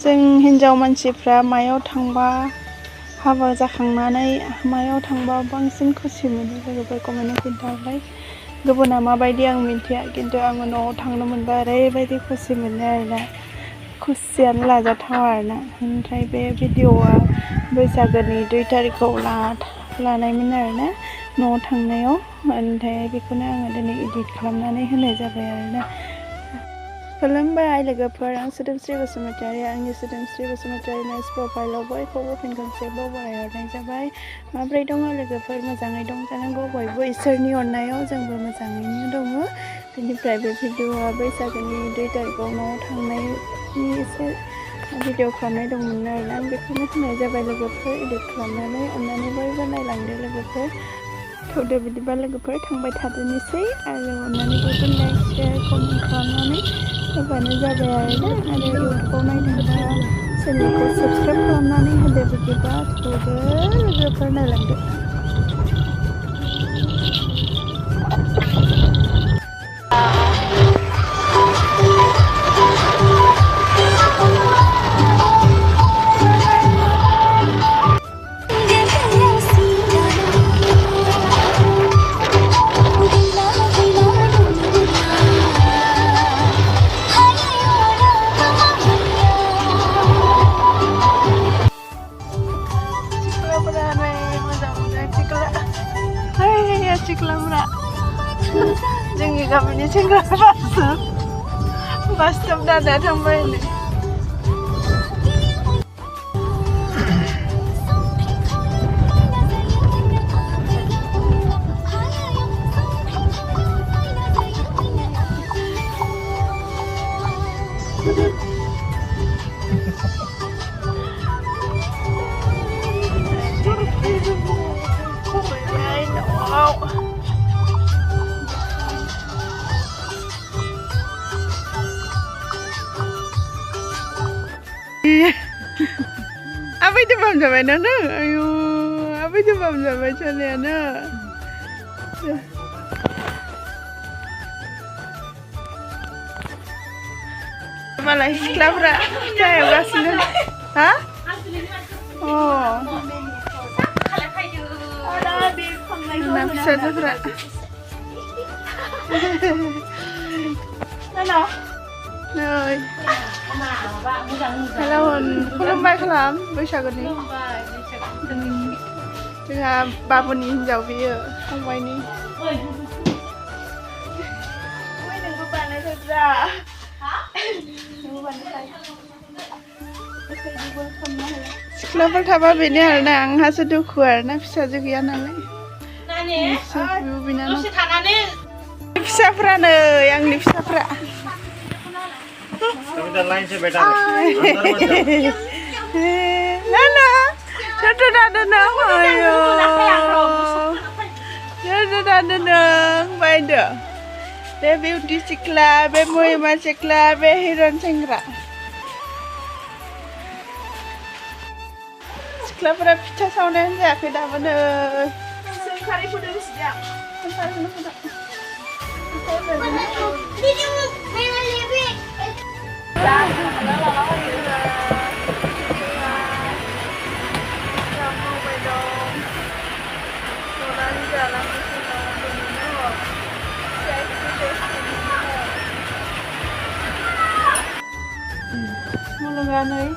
जों हिन्जाव मानसिफ्रा मायाव थांबा हाबा जाखांनानै मायाव थांबा बांसिन खुसि मोनो लोगोफोर कमेन्टआव खिन्थाहरलाय। गुबुना माबायदि आं मिन्थिया खिन्थु आङो न'आव थांनो मोनबा ओरैबायदि खुसि मोनो आरोना, खुसियानो लाजाथावा आरोना। ओमफ्राय बे भिडिअ'आ बैसागोनि 2 तारिखआव लानायमोन आरोना न'आव थांनायाव, ओमफ्राय बेखौनो आङो दिनै एडिट खालामनानै होनाय जाबाय आरोना। खुलुमबाय लोगोफोर, आं सोदोमस्रि बसुमतारी। आंनि सोदोमस्रि बसुमतारी नाइस प्रफाइलाव बयखौबो फिन खनसेबाव बरायहरनाय जाबाय। माब्रै दङ लोगोफोर? मोजाङै दं जानांगौ बयबो इसोरनि अननायाव जोंबो मोजाङैनो दङ। बेनिफ्राय बे भिडिअ'आ बैसागोनि 2 तारिखआव न'आव थांनायनि एसे भिडिअ' खालामनाय दंमोन आरोना, आं बेखौनो होनाय जाबाय लोगोफोर एडिट खालामनानै। अननानै बयबो नायलांदो लोगोफोर। थौदो बिदिबा लोगोफोर थांबाय थादोनोसै, आरो अननानै बयबो लाइक शेयार कमेन्ट खालामनानै होबानो जाबाय आरोना। आरो इउटुबाव नायदोंबा चेनेलखौ साबस्क्राइब खालामनानै होदो। बिदिबा थौदो लोगोफोर नायलांदो। सिख्लाफोरा जोंनि गामिनि सेंग्राफोरासो बास स्टप दादा थांबाय होनो। Apa itu bam sampai nana? Ayo, apa itu bam sampai caliana? Malah siklafra, saya berasnya, hah? Oh, nak saja fra. Nana, nai. Hello, खुलुमबाय खालाम बैसागुनि। जोंहा बाबुनि हिन्जाव बियो फंबायनि। नोंबो बानायथारब्रा। सिख्लाफोर थाबा बेनो आरोना, आंहासो दुखु आरोना, फिसाजो गैया नालाय। फिसाफ्रानो आंनि फिसाफ्रा। Nana, jatuh dah nang, ayo, jatuh dah nang, baik dah. Be beauty cikla, be muhima cikla, be hiron cengra. Cikla pada pecah soalnya ya, kita mana? Sekali pun dah siap. Sekali pun dah. Mulunganay.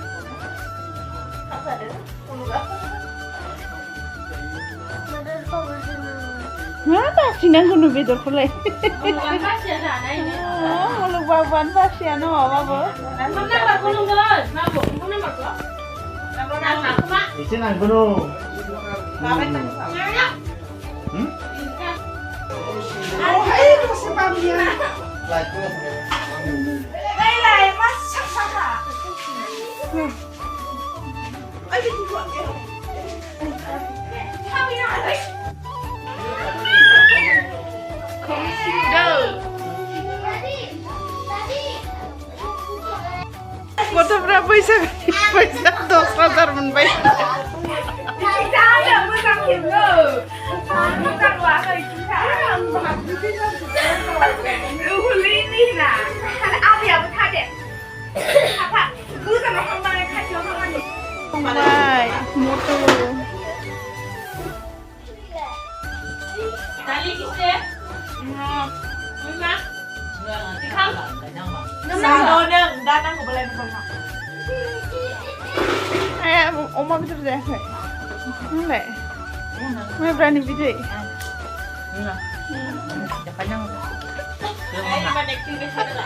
Mana sinang kuno bedor kulai. Mulungan pasya sana ini. Mulungan pasya no, babu. Mana mak mulungan? Babu, mana mak lo? Nama apa? Isi nang kuno. Apa itu? Oh, itu sebabnya. Lai, mas sama. Ayo dibuat ya. Kami nak. Foto berapa isa? Isa 2,000 menbaik. Tidak ada mungkin lo. Bukan warga kita. Ini lah. Ada apa yang berkade? Apa? Bukan orang Tali kisnya. Lima. Tikam. Nang danang ko balay mo pa. Ay, oma betul deh. Enggak. Mau berani video. Jangan. Ay, naman activity na.